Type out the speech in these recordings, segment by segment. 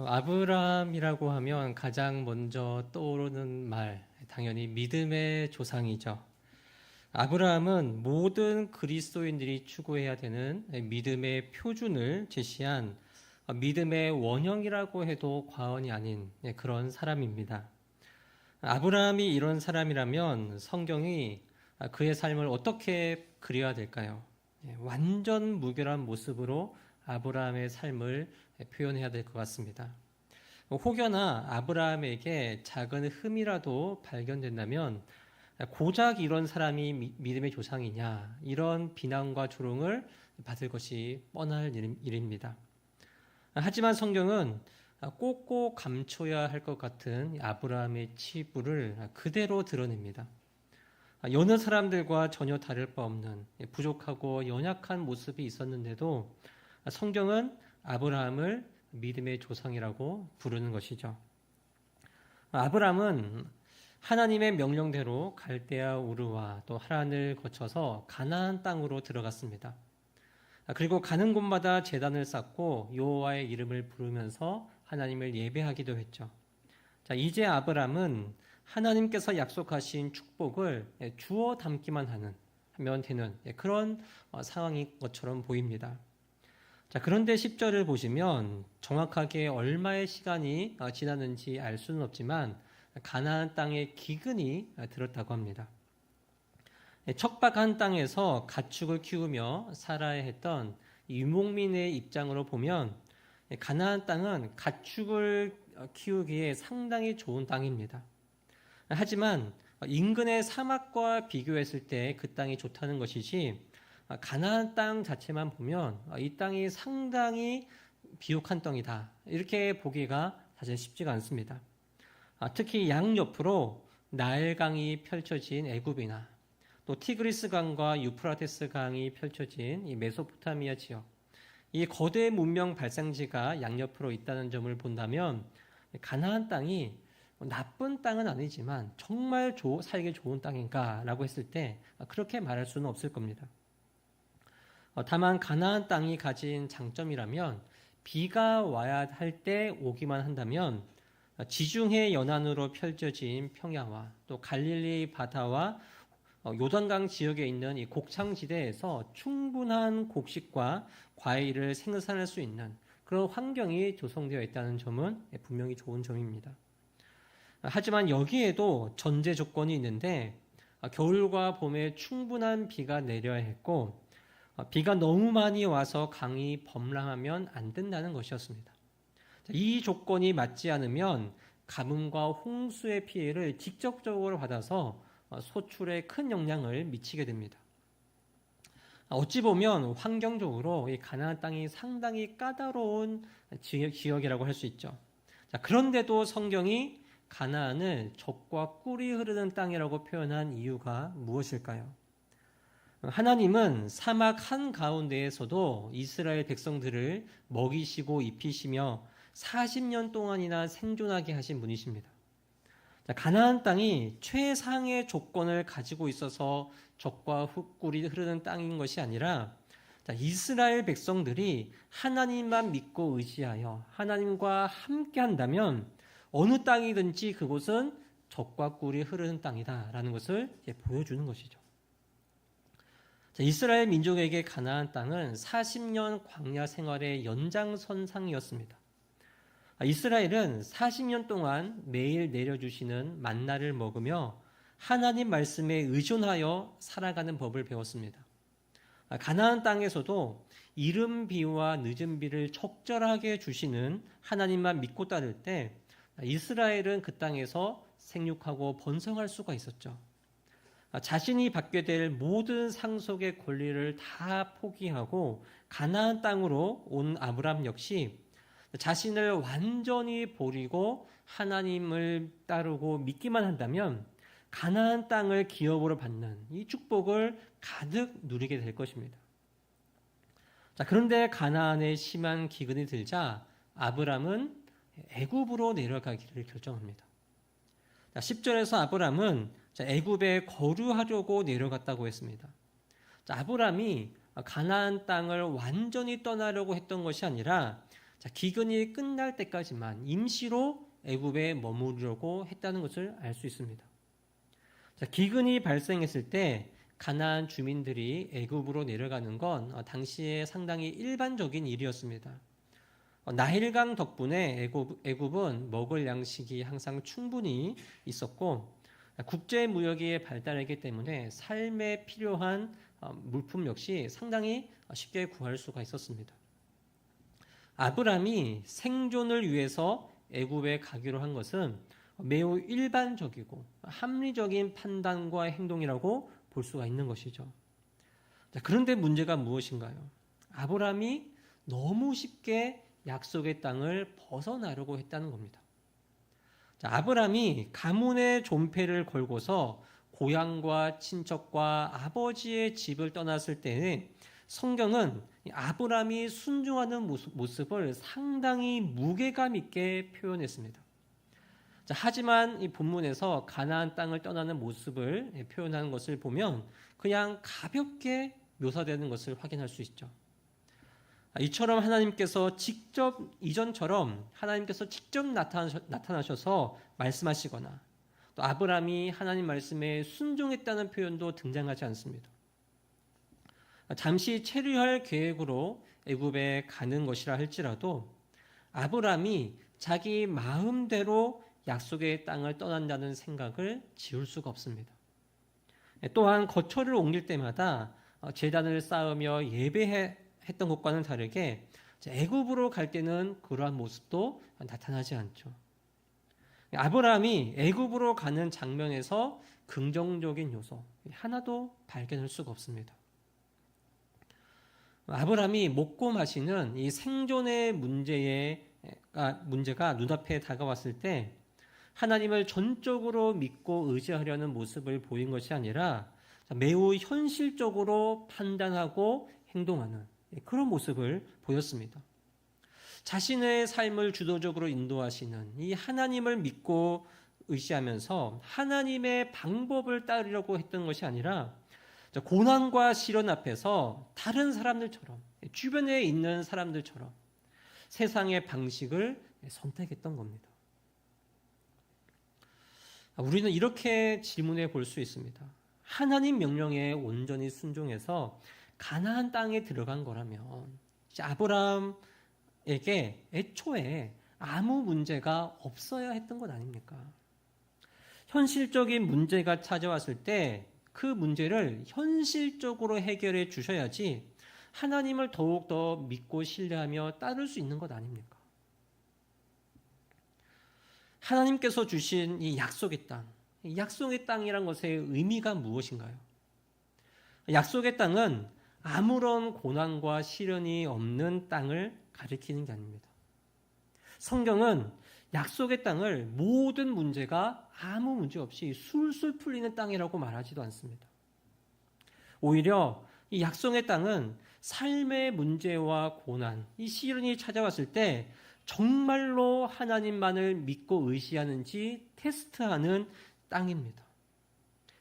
아브라함이라고 하면 가장 먼저 떠오르는 말, 당연히 믿음의 조상이죠. 아브라함은 모든 그리스도인들이 추구해야 되는 믿음의 표준을 제시한 믿음의 원형이라고 해도 과언이 아닌 그런 사람입니다. 아브라함이 이런 사람이라면 성경이 그의 삶을 어떻게 그려야 될까요? 완전 무결한 모습으로 아브라함의 삶을 표현해야 될 것 같습니다. 혹여나 아브라함에게 작은 흠이라도 발견된다면 고작 이런 사람이 믿음의 조상이냐, 이런 비난과 조롱을 받을 것이 뻔할 일입니다. 하지만 성경은 꼭꼭 감춰야 할 것 같은 아브라함의 치부를 그대로 드러냅니다. 여느 사람들과 전혀 다를 바 없는 부족하고 연약한 모습이 있었는데도 성경은 아브라함을 믿음의 조상이라고 부르는 것이죠. 아브라함은 하나님의 명령대로 갈대아 우르와 또 하란을 거쳐서 가나안 땅으로 들어갔습니다. 그리고 가는 곳마다 제단을 쌓고 여호와의 이름을 부르면서 하나님을 예배하기도 했죠. 자, 이제 아브라함은 하나님께서 약속하신 축복을 주워 담기만 하면 되는 그런 상황인 것처럼 보입니다. 자, 그런데 10절을 보시면 정확하게 얼마의 시간이 지났는지 알 수는 없지만 가나안 땅에 기근이 들었다고 합니다. 척박한 땅에서 가축을 키우며 살아야 했던 유목민의 입장으로 보면 가나안 땅은 가축을 키우기에 상당히 좋은 땅입니다. 하지만 인근의 사막과 비교했을 때 그 땅이 좋다는 것이지 가나안 땅 자체만 보면 이 땅이 상당히 비옥한 땅이다, 이렇게 보기가 사실 쉽지가 않습니다. 특히 양옆으로 나일강이 펼쳐진 애굽이나 또 티그리스 강과 유프라테스 강이 펼쳐진 이 메소포타미아 지역, 이 거대 문명 발상지가 양옆으로 있다는 점을 본다면 가나안 땅이 나쁜 땅은 아니지만 정말 살기 좋은 땅인가라고 했을 때 그렇게 말할 수는 없을 겁니다. 다만 가나안 땅이 가진 장점이라면 비가 와야 할 때 오기만 한다면 지중해 연안으로 펼쳐진 평야와 또 갈릴리 바다와 요단강 지역에 있는 이 곡창지대에서 충분한 곡식과 과일을 생산할 수 있는 그런 환경이 조성되어 있다는 점은 분명히 좋은 점입니다. 하지만 여기에도 전제 조건이 있는데 겨울과 봄에 충분한 비가 내려야 했고 비가 너무 많이 와서 강이 범람하면 안 된다는 것이었습니다. 이 조건이 맞지 않으면 가뭄과 홍수의 피해를 직접적으로 받아서 소출에 큰 영향을 미치게 됩니다. 어찌 보면 환경적으로 이 가나안 땅이 상당히 까다로운 지역이라고 할 수 있죠. 그런데도 성경이 가나안을 젖과 꿀이 흐르는 땅이라고 표현한 이유가 무엇일까요? 하나님은 사막 한가운데에서도 이스라엘 백성들을 먹이시고 입히시며 40년 동안이나 생존하게 하신 분이십니다. 가나안 땅이 최상의 조건을 가지고 있어서 젖과 꿀이 흐르는 땅인 것이 아니라 이스라엘 백성들이 하나님만 믿고 의지하여 하나님과 함께 한다면 어느 땅이든지 그곳은 젖과 꿀이 흐르는 땅이다라는 것을 보여주는 것이죠. 이스라엘 민족에게 가나안 땅은 40년 광야 생활의 연장선상이었습니다. 이스라엘은 40년 동안 매일 내려주시는 만나를 먹으며 하나님 말씀에 의존하여 살아가는 법을 배웠습니다. 가나안 땅에서도 이른 비와 늦은 비를 적절하게 주시는 하나님만 믿고 따를 때 이스라엘은 그 땅에서 생육하고 번성할 수가 있었죠. 자신이 받게 될 모든 상속의 권리를 다 포기하고 가나안 땅으로 온 아브람 역시 자신을 완전히 버리고 하나님을 따르고 믿기만 한다면 가나안 땅을 기업으로 받는 이 축복을 가득 누리게 될 것입니다. 그런데 가나안에 심한 기근이 들자 아브람은 애굽으로 내려가기를 결정합니다. 10절에서 아브람은 애굽에 거류하려고 내려갔다고 했습니다. 아브람이 가나안 땅을 완전히 떠나려고 했던 것이 아니라 자, 기근이 끝날 때까지만 임시로 애굽에 머무르려고 했다는 것을 알 수 있습니다. 자, 기근이 발생했을 때 가나안 주민들이 애굽으로 내려가는 건 당시에 상당히 일반적인 일이었습니다. 나일강 덕분에 애굽은 먹을 양식이 항상 충분히 있었고 국제 무역이 발달했기 때문에 삶에 필요한 물품 역시 상당히 쉽게 구할 수가 있었습니다. 아브람이 생존을 위해서 애굽에 가기로 한 것은 매우 일반적이고 합리적인 판단과 행동이라고 볼 수가 있는 것이죠. 자, 그런데 문제가 무엇인가요? 아브람이 너무 쉽게 약속의 땅을 벗어나려고 했다는 겁니다. 자, 아브람이 가문의 존폐를 걸고서 고향과 친척과 아버지의 집을 떠났을 때는 성경은 아브람이 순종하는 모습을 상당히 무게감 있게 표현했습니다. 자, 하지만 이 본문에서 가나안 땅을 떠나는 모습을 표현하는 것을 보면 그냥 가볍게 묘사되는 것을 확인할 수 있죠. 이처럼 이전처럼 하나님께서 직접 나타나셔서 말씀하시거나 또 아브람이 하나님 말씀에 순종했다는 표현도 등장하지 않습니다. 잠시 체류할 계획으로 애굽에 가는 것이라 할지라도 아브람이 자기 마음대로 약속의 땅을 떠난다는 생각을 지울 수가 없습니다. 또한 거처를 옮길 때마다 제단을 쌓으며 예배했던 것과는 다르게 애굽으로 갈 때는 그러한 모습도 나타나지 않죠. 아브람이 애굽으로 가는 장면에서 긍정적인 요소 하나도 발견할 수가 없습니다. 아브람이 먹고 마시는 이 생존의 문제가 눈앞에 다가왔을 때 하나님을 전적으로 믿고 의지하려는 모습을 보인 것이 아니라 매우 현실적으로 판단하고 행동하는 그런 모습을 보였습니다. 자신의 삶을 주도적으로 인도하시는 이 하나님을 믿고 의지하면서 하나님의 방법을 따르려고 했던 것이 아니라 고난과 시련 앞에서 다른 사람들처럼 주변에 있는 사람들처럼 세상의 방식을 선택했던 겁니다. 우리는 이렇게 질문해 볼 수 있습니다. 하나님 명령에 온전히 순종해서 가나안 땅에 들어간 거라면 아브라함에게 애초에 아무 문제가 없어야 했던 것 아닙니까? 현실적인 문제가 찾아왔을 때 그 문제를 현실적으로 해결해 주셔야지 하나님을 더욱더 믿고 신뢰하며 따를 수 있는 것 아닙니까? 하나님께서 주신 이 약속의 땅, 이 약속의 땅이란 것의 의미가 무엇인가요? 약속의 땅은 아무런 고난과 시련이 없는 땅을 가리키는 게 아닙니다. 성경은 약속의 땅을 모든 문제가 아무 문제 없이 술술 풀리는 땅이라고 말하지도 않습니다. 오히려 이 약속의 땅은 삶의 문제와 고난, 이 시련이 찾아왔을 때 정말로 하나님만을 믿고 의지하는지 테스트하는 땅입니다.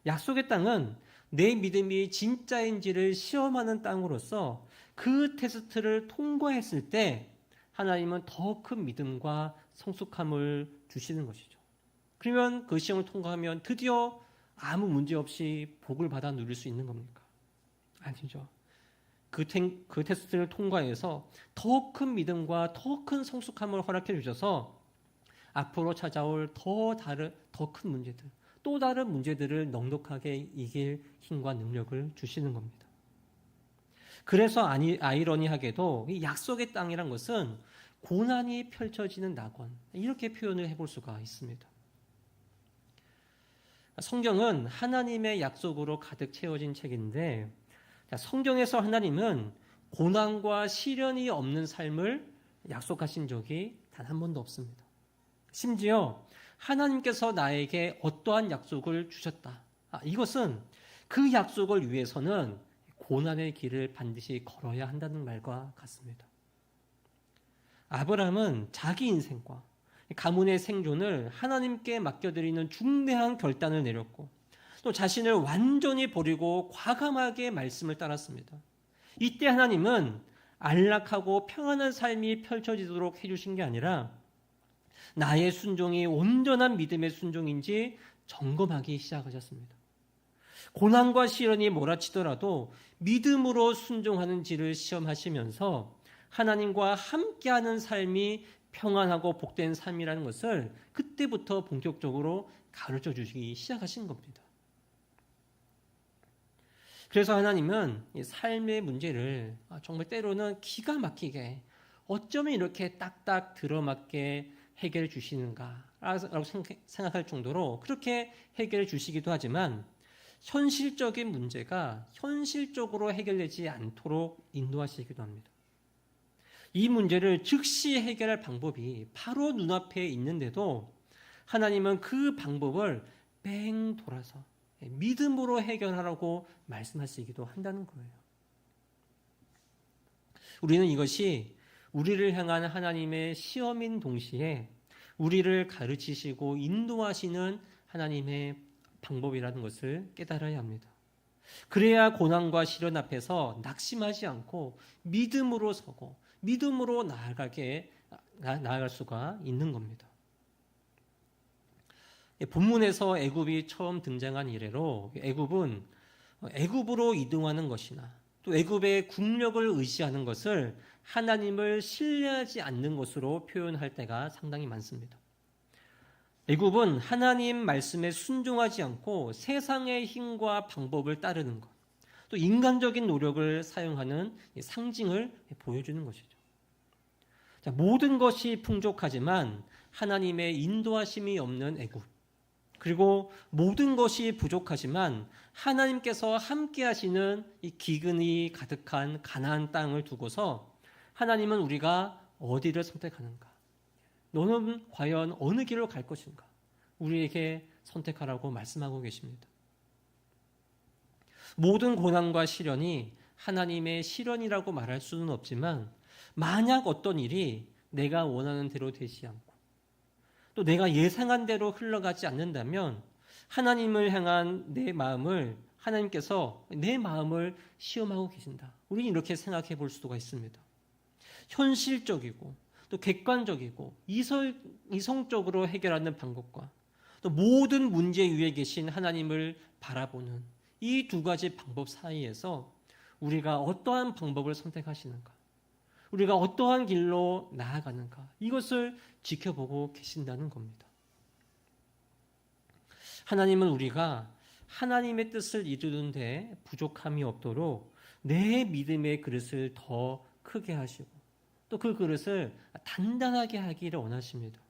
약속의 땅은 내 믿음이 진짜인지를 시험하는 땅으로서 그 테스트를 통과했을 때 하나님은 더 큰 믿음과 성숙함을 주시는 것이죠. 그러면 그 시험을 통과하면 드디어 아무 문제 없이 복을 받아 누릴 수 있는 겁니까? 아니죠. 그 테스트를 통과해서 더 큰 믿음과 더 큰 성숙함을 허락해 주셔서 앞으로 찾아올 더 큰 문제들, 또 다른 문제들을 넉넉하게 이길 힘과 능력을 주시는 겁니다. 그래서 아이러니하게도 이 약속의 땅이란 것은 고난이 펼쳐지는 낙원, 이렇게 표현을 해볼 수가 있습니다. 성경은 하나님의 약속으로 가득 채워진 책인데 성경에서 하나님은 고난과 시련이 없는 삶을 약속하신 적이 단 한 번도 없습니다. 심지어 하나님께서 나에게 어떠한 약속을 주셨다. 이것은 그 약속을 위해서는 고난의 길을 반드시 걸어야 한다는 말과 같습니다. 아브라함은 자기 인생과 가문의 생존을 하나님께 맡겨드리는 중대한 결단을 내렸고 또 자신을 완전히 버리고 과감하게 말씀을 따랐습니다. 이때 하나님은 안락하고 평안한 삶이 펼쳐지도록 해주신 게 아니라 나의 순종이 온전한 믿음의 순종인지 점검하기 시작하셨습니다. 고난과 시련이 몰아치더라도 믿음으로 순종하는지를 시험하시면서 하나님과 함께하는 삶이 평안하고 복된 삶이라는 것을 그때부터 본격적으로 가르쳐 주시기 시작하신 겁니다. 그래서 하나님은 이 삶의 문제를 정말 때로는 기가 막히게 어쩌면 이렇게 딱딱 들어맞게 해결해 주시는가라고 생각할 정도로 그렇게 해결해 주시기도 하지만 현실적인 문제가 현실적으로 해결되지 않도록 인도하시기도 합니다. 이 문제를 즉시 해결할 방법이 바로 눈앞에 있는데도 하나님은 그 방법을 뺑 돌아서 믿음으로 해결하라고 말씀하시기도 한다는 거예요. 우리는 이것이 우리를 향한 하나님의 시험인 동시에 우리를 가르치시고 인도하시는 하나님의 방법이라는 것을 깨달아야 합니다. 그래야 고난과 시련 앞에서 낙심하지 않고 믿음으로 서고 믿음으로 나아갈 수가 있는 겁니다. 본문에서 애굽이 처음 등장한 이래로 애굽은 애굽으로 이동하는 것이나 또 애굽의 국력을 의지하는 것을 하나님을 신뢰하지 않는 것으로 표현할 때가 상당히 많습니다. 애굽은 하나님 말씀에 순종하지 않고 세상의 힘과 방법을 따르는 것, 또 인간적인 노력을 사용하는 상징을 보여주는 것이죠. 자, 모든 것이 풍족하지만 하나님의 인도하심이 없는 애굽, 그리고 모든 것이 부족하지만 하나님께서 함께 하시는 이 기근이 가득한 가나안 땅을 두고서 하나님은 우리가 어디를 선택하는가? 너는 과연 어느 길로 갈 것인가? 우리에게 선택하라고 말씀하고 계십니다. 모든 고난과 시련이 하나님의 시련이라고 말할 수는 없지만 만약 어떤 일이 내가 원하는 대로 되지 않고 또 내가 예상한 대로 흘러가지 않는다면 하나님을 향한 내 마음을 하나님께서 내 마음을 시험하고 계신다. 우리는 이렇게 생각해 볼 수가 있습니다. 현실적이고 또 객관적이고 이성적으로 해결하는 방법과 또 모든 문제 위에 계신 하나님을 바라보는 이 두 가지 방법 사이에서 우리가 어떠한 방법을 선택하시는가, 우리가 어떠한 길로 나아가는가, 이것을 지켜보고 계신다는 겁니다. 하나님은 우리가 하나님의 뜻을 이루는 데 부족함이 없도록 내 믿음의 그릇을 더 크게 하시고 또 그 그릇을 단단하게 하기를 원하십니다.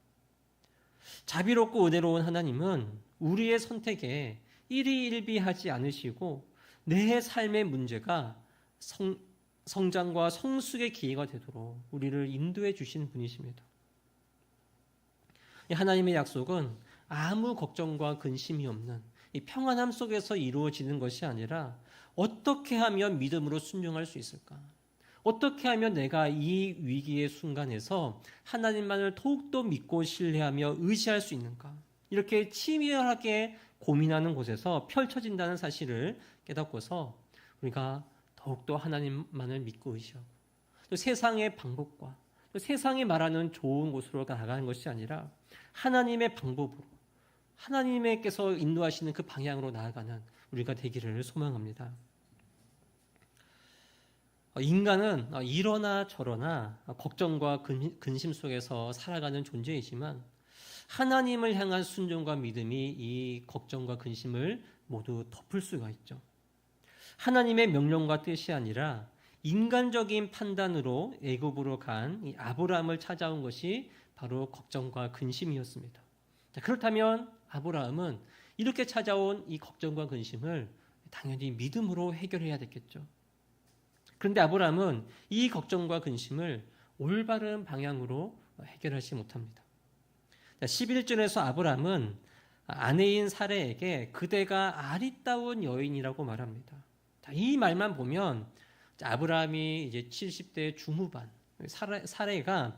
자비롭고 은혜로운 하나님은 우리의 선택에 일희일비하지 않으시고 내 삶의 문제가 성장과 성숙의 기회가 되도록 우리를 인도해 주신 분이십니다. 하나님의 약속은 아무 걱정과 근심이 없는 이 평안함 속에서 이루어지는 것이 아니라 어떻게 하면 믿음으로 순종할 수 있을까? 어떻게 하면 내가 이 위기의 순간에서 하나님만을 더욱더 믿고 신뢰하며 의지할 수 있는가? 이렇게 치밀하게 고민하는 곳에서 펼쳐진다는 사실을 깨닫고서 우리가 더욱더 하나님만을 믿고 의지하고 또 세상의 방법과 또 세상이 말하는 좋은 곳으로 나가는 것이 아니라 하나님의 방법으로 하나님께서 인도하시는 그 방향으로 나아가는 우리가 되기를 소망합니다. 인간은 이러나 저러나 걱정과 근심 속에서 살아가는 존재이지만 하나님을 향한 순종과 믿음이 이 걱정과 근심을 모두 덮을 수가 있죠. 하나님의 명령과 뜻이 아니라 인간적인 판단으로 애굽으로 간 이 아브라함을 찾아온 것이 바로 걱정과 근심이었습니다. 자, 그렇다면 아브라함은 이렇게 찾아온 이 걱정과 근심을 당연히 믿음으로 해결해야 됐겠죠. 그런데 아브라함은 이 걱정과 근심을 올바른 방향으로 해결하지 못합니다. 11절에서 아브라함은 아내인 사레에게 그대가 아리따운 여인이라고 말합니다. 이 말만 보면 아브라함이 이제 70대 중후반, 사레가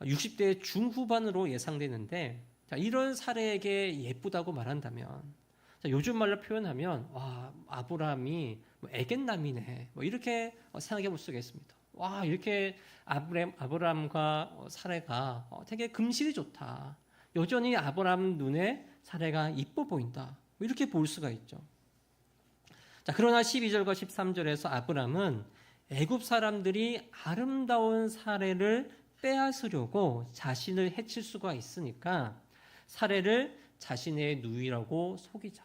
60대 중후반으로 예상되는데 이런 사레에게 예쁘다고 말한다면 요즘 말로 표현하면 와, 아브라함이 애견남이네 이렇게 생각해 볼 수가 있습니다. 와, 이렇게 아브람과 사레가 되게 금실이 좋다. 여전히 아브람 눈에 사레가 이뻐 보인다. 이렇게 볼 수가 있죠. 자, 그러나 12절과 13절에서 아브람은 애굽 사람들이 아름다운 사레를 빼앗으려고 자신을 해칠 수가 있으니까 사레를 자신의 누이라고 속이자.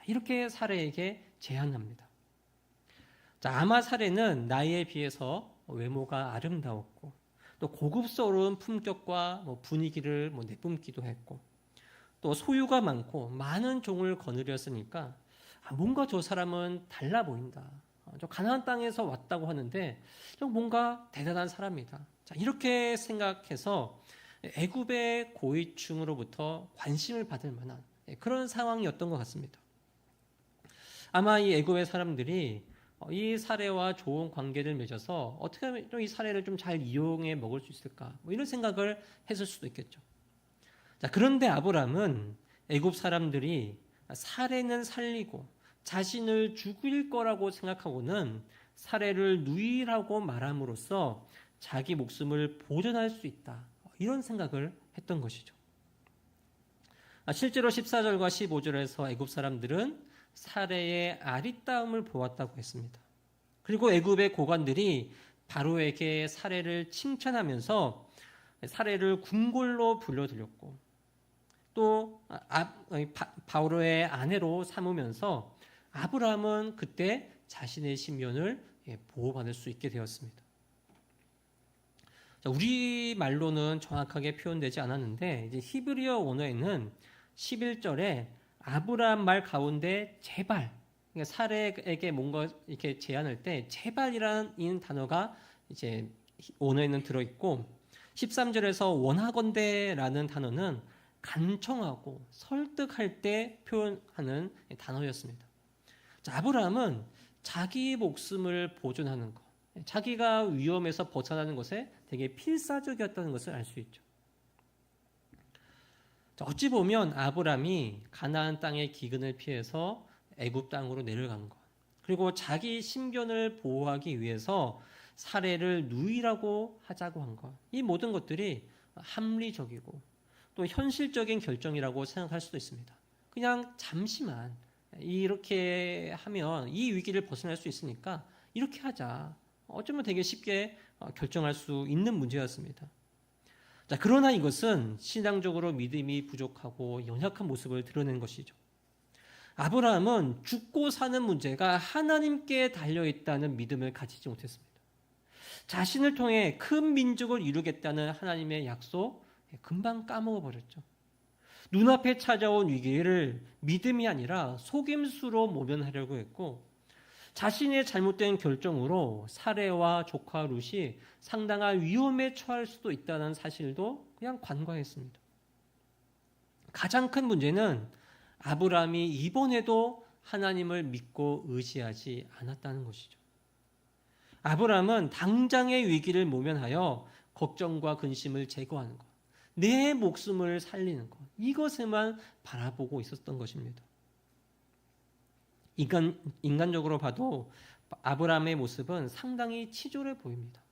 이렇게 사레에게 제안합니다. 자, 아마 사레는 나이에 비해서 외모가 아름다웠고 또 고급스러운 품격과 분위기를 내뿜기도 했고 또 소유가 많고 많은 종을 거느렸으니까 뭔가 저 사람은 달라 보인다. 저 가나안 땅에서 왔다고 하는데 좀 뭔가 대단한 사람이다. 자, 이렇게 생각해서 애굽의 고위층으로부터 관심을 받을 만한 그런 상황이었던 것 같습니다. 아마 이 애굽의 사람들이 이 사례와 좋은 관계를 맺어서 어떻게 하면 이 사례를 좀 잘 이용해 먹을 수 있을까? 이런 생각을 했을 수도 있겠죠. 자, 그런데 아브람은 애굽 사람들이 사례는 살리고 자신을 죽일 거라고 생각하고는 사례를 누이라고 말함으로써 자기 목숨을 보존할 수 있다. 이런 생각을 했던 것이죠. 실제로 14절과 15절에서 애굽 사람들은 사례의 아리따움을 보았다고 했습니다. 그리고 애굽의 고관들이 바로에게 사례를 칭찬하면서 사례를 궁궐로 불러들였고 또 바로의 아내로 삼으면서 아브라함은 그때 자신의 신변을 보호받을 수 있게 되었습니다. 우리 말로는 정확하게 표현되지 않았는데 이제 히브리어 원어에는 11절에 아브라함 말 가운데 제발, 그러니까 사례에게 뭔가 이렇게 제안할 때 제발이라는 단어가 이제 원어에는 들어있고 13절에서 원하건대라는 단어는 간청하고 설득할 때 표현하는 단어였습니다. 자, 아브라함은 자기 목숨을 보존하는 것, 자기가 위험에서 벗어나는 것에 되게 필사적이었다는 것을 알 수 있죠. 자, 어찌 보면 아브라함이 가나안 땅의 기근을 피해서 애굽 땅으로 내려간 것, 그리고 자기 신변을 보호하기 위해서 사례를 누이라고 하자고 한 것, 이 모든 것들이 합리적이고 또 현실적인 결정이라고 생각할 수도 있습니다. 그냥 잠시만 이렇게 하면 이 위기를 벗어날 수 있으니까 이렇게 하자. 어쩌면 되게 쉽게 결정할 수 있는 문제였습니다. 자, 그러나 이것은 신앙적으로 믿음이 부족하고 연약한 모습을 드러낸 것이죠. 아브라함은 죽고 사는 문제가 하나님께 달려있다는 믿음을 가지지 못했습니다. 자신을 통해 큰 민족을 이루겠다는 하나님의 약속 금방 까먹어버렸죠. 눈앞에 찾아온 위기를 믿음이 아니라 속임수로 모면하려고 했고 자신의 잘못된 결정으로 사레와 조카 룻이 상당한 위험에 처할 수도 있다는 사실도 그냥 간과했습니다. 가장 큰 문제는 아브라함이 이번에도 하나님을 믿고 의지하지 않았다는 것이죠. 아브라함은 당장의 위기를 모면하여 걱정과 근심을 제거하는 것, 내 목숨을 살리는 것, 이것에만 바라보고 있었던 것입니다. 인간적으로 봐도 아브라함의 모습은 상당히 치졸해 보입니다.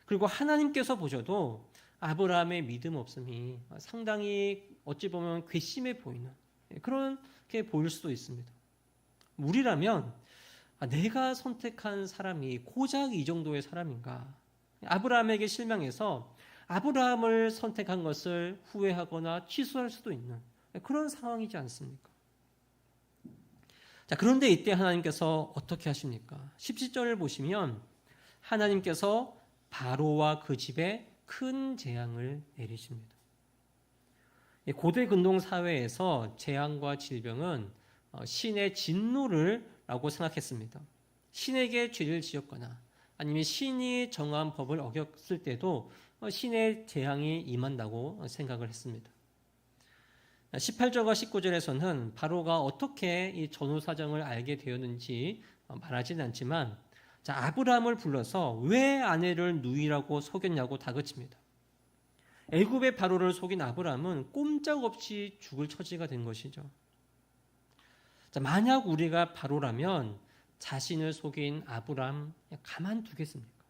그리고 하나님께서 보셔도 아브라함의 믿음 없음이 상당히 어찌 보면 괘씸해 보이는 그렇게 보일 수도 있습니다. 우리라면 내가 선택한 사람이 고작 이 정도의 사람인가? 아브라함에게 실망해서 아브라함을 선택한 것을 후회하거나 취소할 수도 있는 그런 상황이지 않습니까? 자, 그런데 이때 하나님께서 어떻게 하십니까? 17절을 보시면 하나님께서 바로와 그 집에 큰 재앙을 내리십니다. 고대 근동 사회에서 재앙과 질병은 신의 진노를 라고 생각했습니다. 신에게 죄를 지었거나 아니면 신이 정한 법을 어겼을 때도 신의 재앙이 임한다고 생각을 했습니다. 18절과 19절에서는 바로가 어떻게 이 전후 사정을 알게 되었는지 말하지는 않지만 자, 아브라함을 불러서 왜 아내를 누이라고 속였냐고 다그칩니다. 애굽의 바로를 속인 아브라함은 꼼짝없이 죽을 처지가 된 것이죠. 자, 만약 우리가 바로라면 자신을 속인 아브라함 가만두겠습니까?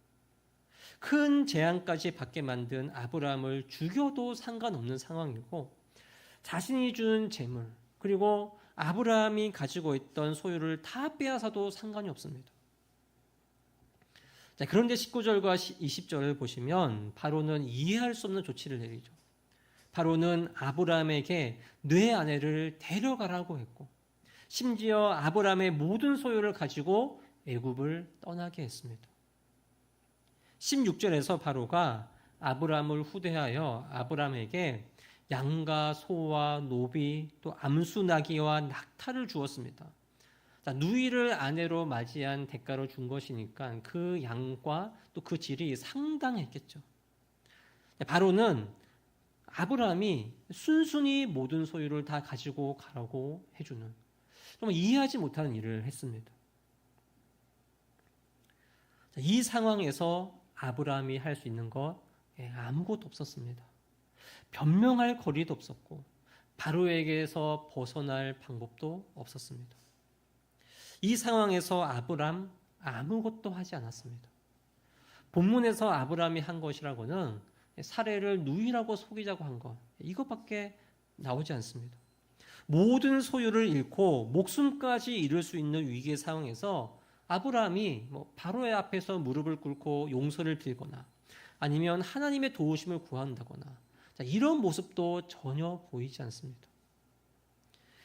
큰 재앙까지 받게 만든 아브라함을 죽여도 상관없는 상황이고, 자신이 준 재물 그리고 아브라함이 가지고 있던 소유를 다 빼앗아도 상관이 없습니다. 자, 그런데 19절과 20절을 보시면 바로는 이해할 수 없는 조치를 내리죠. 바로는 아브라함에게 내 아내를 데려가라고 했고, 심지어 아브라함의 모든 소유를 가지고 애굽을 떠나게 했습니다. 16절에서 바로가 아브라함을 후대하여 아브라함에게 양과 소와 노비 또 암수 나귀와 낙타를 주었습니다. 자, 누이를 아내로 맞이한 대가로 준 것이니까 그 양과 또 그 질이 상당했겠죠. 바로는 아브라함이 순순히 모든 소유를 다 가지고 가라고 해주는 정말 이해하지 못하는 일을 했습니다. 자, 이 상황에서 아브라함이 할 수 있는 것 아무것도 없었습니다. 변명할 거리도 없었고 바로에게서 벗어날 방법도 없었습니다. 이 상황에서 아브라함 아무것도 하지 않았습니다. 본문에서 아브라함이 한 것이라고는 사례를 누이라고 속이자고 한 것, 이것밖에 나오지 않습니다. 모든 소유를 잃고 목숨까지 잃을 수 있는 위기의 상황에서 아브라함이 바로의 앞에서 무릎을 꿇고 용서를 빌거나 아니면 하나님의 도우심을 구한다거나 이런 모습도 전혀 보이지 않습니다.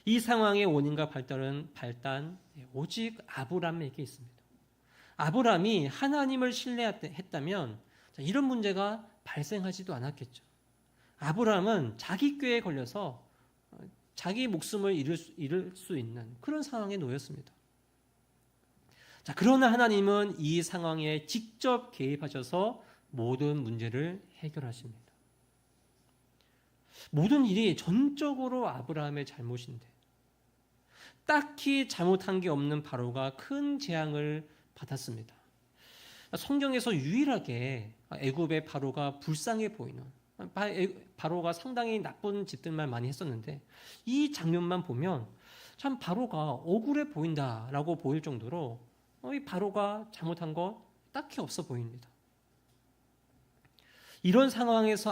이 상황의 원인과 발단 오직 아브라함에게 있습니다. 아브라함이 하나님을 신뢰했다면 이런 문제가 발생하지도 않았겠죠. 아브라함은 자기 꾀에 걸려서 자기 목숨을 잃을 수 있는 그런 상황에 놓였습니다. 자, 그러나 하나님은 이 상황에 직접 개입하셔서 모든 문제를 해결하십니다. 모든 일이 전적으로 아브라함의 잘못인데 딱히 잘못한 게 없는 바로가 큰 재앙을 받았습니다. 성경에서 유일하게 애굽의 바로가 불쌍해 보이는, 바로가 상당히 나쁜 짓들만 많이 했었는데 이 장면만 보면 참 바로가 억울해 보인다라고 보일 정도로 이 바로가 잘못한 거 딱히 없어 보입니다. 이런 상황에서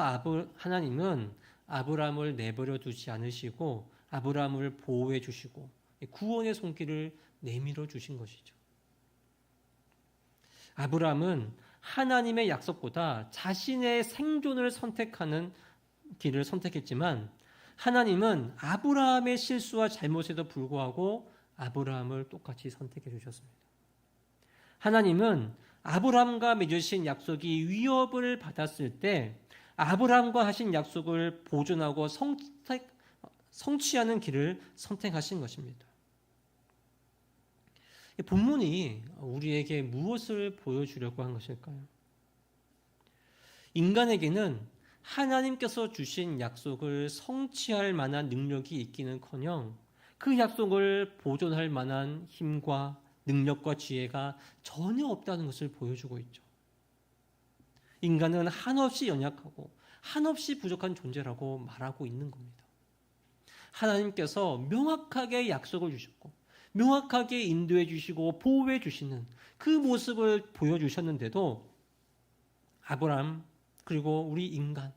하나님은 아브라함을 내버려 두지 않으시고 아브라함을 보호해 주시고 구원의 손길을 내밀어 주신 것이죠. 아브라함은 하나님의 약속보다 자신의 생존을 선택하는 길을 선택했지만 하나님은 아브라함의 실수와 잘못에도 불구하고 아브라함을 똑같이 선택해 주셨습니다. 하나님은 아브라함과 맺으신 약속이 위협을 받았을 때 아브라함과 하신 약속을 보존하고 성취하는 길을 선택하신 것입니다. 본문이 우리에게 무엇을 보여주려고 한 것일까요? 인간에게는 하나님께서 주신 약속을 성취할 만한 능력이 있기는커녕 그 약속을 보존할 만한 힘과 능력과 지혜가 전혀 없다는 것을 보여주고 있죠. 인간은 한없이 연약하고 한없이 부족한 존재라고 말하고 있는 겁니다. 하나님께서 명확하게 약속을 주셨고 명확하게 인도해 주시고 보호해 주시는 그 모습을 보여주셨는데도 아브라함 그리고 우리 인간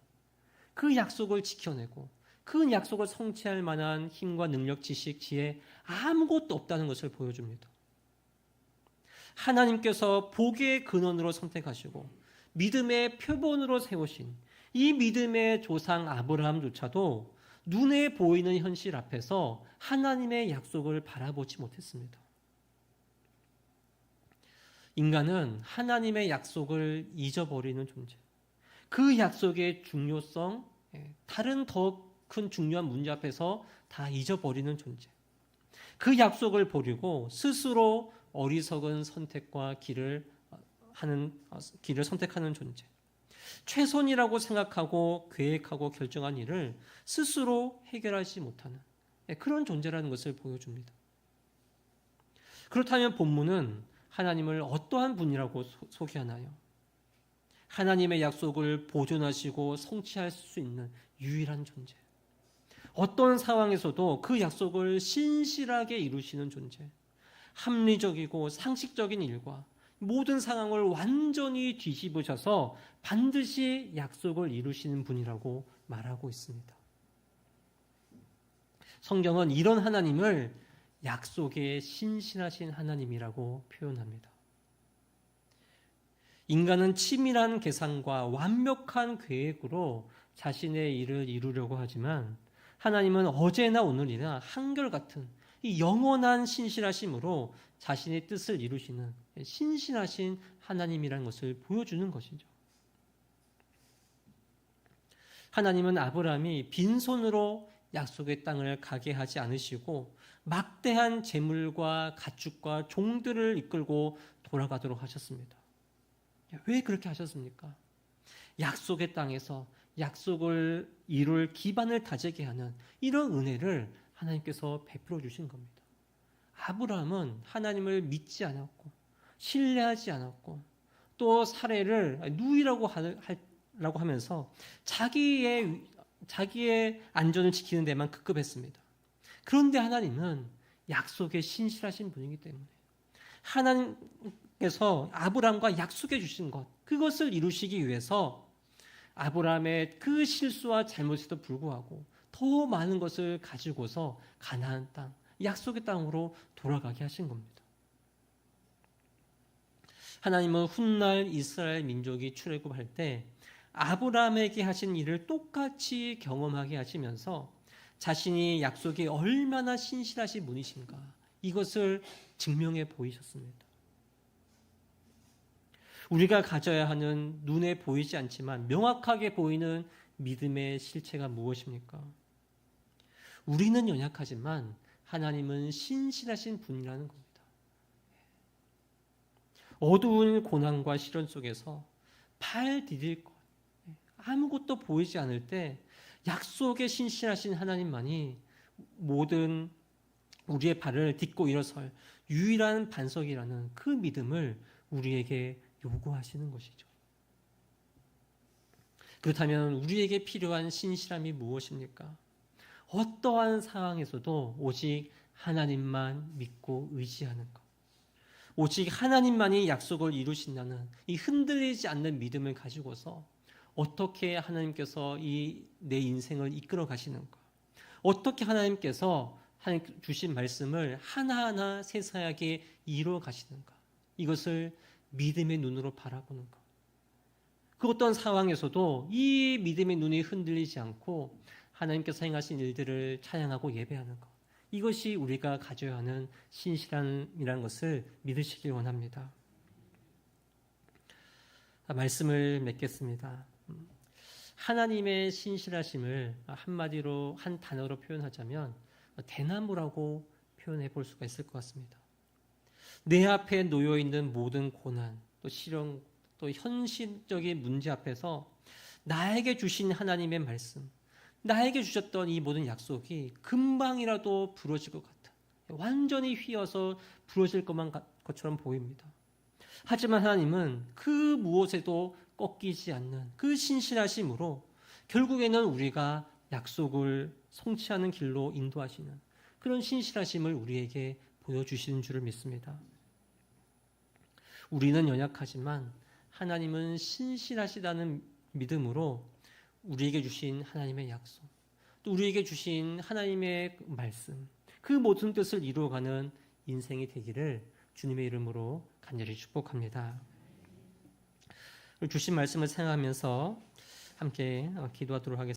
그 약속을 지켜내고 그 약속을 성취할 만한 힘과 능력, 지식, 지혜 아무것도 없다는 것을 보여줍니다. 하나님께서 복의 근원으로 선택하시고 믿음의 표본으로 세우신 이 믿음의 조상 아브라함조차도 눈에 보이는 현실 앞에서 하나님의 약속을 바라보지 못했습니다. 인간은 하나님의 약속을 잊어버리는 존재, 그 약속의 중요성, 다른 더 큰 중요한 문제 앞에서 다 잊어버리는 존재, 그 약속을 버리고 스스로 어리석은 선택과 길을 선택하는 존재, 최선이라고 생각하고 계획하고 결정한 일을 스스로 해결하지 못하는 그런 존재라는 것을 보여줍니다. 그렇다면 본문은 하나님을 어떠한 분이라고 소개하나요? 하나님의 약속을 보존하시고 성취할 수 있는 유일한 존재, 어떤 상황에서도 그 약속을 신실하게 이루시는 존재, 합리적이고 상식적인 일과 모든 상황을 완전히 뒤집으셔서 반드시 약속을 이루시는 분이라고 말하고 있습니다. 성경은 이런 하나님을 약속에 신실하신 하나님이라고 표현합니다. 인간은 치밀한 계산과 완벽한 계획으로 자신의 일을 이루려고 하지만 하나님은 어제나 오늘이나 한결같은 이 영원한 신실하심으로 자신의 뜻을 이루시는 신실하신 하나님이라는 것을 보여주는 것이죠. 하나님은 아브라함이 빈손으로 약속의 땅을 가게 하지 않으시고 막대한 재물과 가축과 종들을 이끌고 돌아가도록 하셨습니다. 왜 그렇게 하셨습니까? 약속의 땅에서 약속을 이룰 기반을 다지게 하는 이런 은혜를 하나님께서 베풀어 주신 겁니다. 아브라함은 하나님을 믿지 않았고 신뢰하지 않았고 또 사례를 누이라고 하면서 자기의 안전을 지키는 데만 급급했습니다. 그런데 하나님은 약속에 신실하신 분이기 때문에 하나님께서 아브라함과 약속해 주신 것, 그것을 이루시기 위해서 아브라함의 그 실수와 잘못에도 불구하고 더 많은 것을 가지고서 가나안 땅, 약속의 땅으로 돌아가게 하신 겁니다. 하나님은 훗날 이스라엘 민족이 출애굽할 때 아브라함에게 하신 일을 똑같이 경험하게 하시면서 자신이 약속이 얼마나 신실하신 분이신가 이것을 증명해 보이셨습니다. 우리가 가져야 하는 눈에 보이지 않지만 명확하게 보이는 믿음의 실체가 무엇입니까? 우리는 연약하지만 하나님은 신실하신 분이라는 겁니다. 어두운 고난과 시련 속에서 발 디딜 것, 아무것도 보이지 않을 때 약속에 신실하신 하나님만이 모든 우리의 발을 딛고 일어설 유일한 반석이라는 그 믿음을 우리에게 요구하시는 것이죠. 그렇다면 우리에게 필요한 신실함이 무엇입니까? 어떠한 상황에서도 오직 하나님만 믿고 의지하는 것. 오직 하나님만이 약속을 이루신다는 이 흔들리지 않는 믿음을 가지고서 어떻게 하나님께서 내 인생을 이끌어 가시는가? 어떻게 하나님께서 하나님 주신 말씀을 하나하나 세세하게 이루어 가시는가? 이것을 믿음의 눈으로 바라보는 것. 그 어떤 상황에서도 이 믿음의 눈이 흔들리지 않고 하나님께서 행하신 일들을 찬양하고 예배하는 것. 이것이 우리가 가져야 하는 신실함이라는 것을 믿으시길 원합니다. 말씀을 맺겠습니다. 하나님의 신실하심을 한마디로 한 단어로 표현하자면 대나무라고 표현해 볼 수가 있을 것 같습니다. 내 앞에 놓여 있는 모든 고난, 또 시련, 또 현실적인 문제 앞에서 나에게 주신 하나님의 말씀, 나에게 주셨던 이 모든 약속이 금방이라도 부러질 것 같아. 완전히 휘어서 부러질 것처럼 보입니다. 하지만 하나님은 그 무엇에도 꺾이지 않는 그 신실하심으로 결국에는 우리가 약속을 성취하는 길로 인도하시는 그런 신실하심을 우리에게 보여주시는 줄을 믿습니다. 우리는 연약하지만 하나님은 신실하시다는 믿음으로 우리에게 주신 하나님의 약속, 또 우리에게 주신 하나님의 말씀, 그 모든 뜻을 이루어가는 인생이 되기를 주님의 이름으로 간절히 축복합니다. 주신 말씀을 생각하면서 함께 기도하도록 하겠습니다.